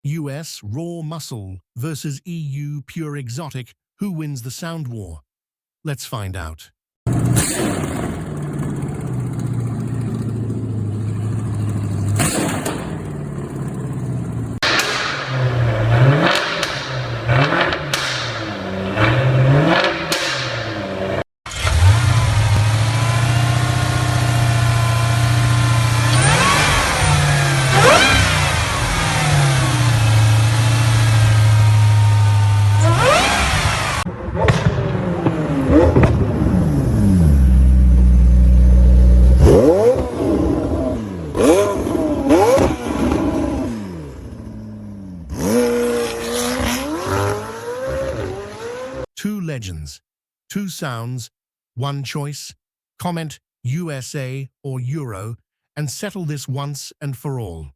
US raw muscle versus EU pure exotic. Who wins the sound war? Let's find out. Two legends, two sounds, one choice. Comment USA or Euro and settle this once and for all.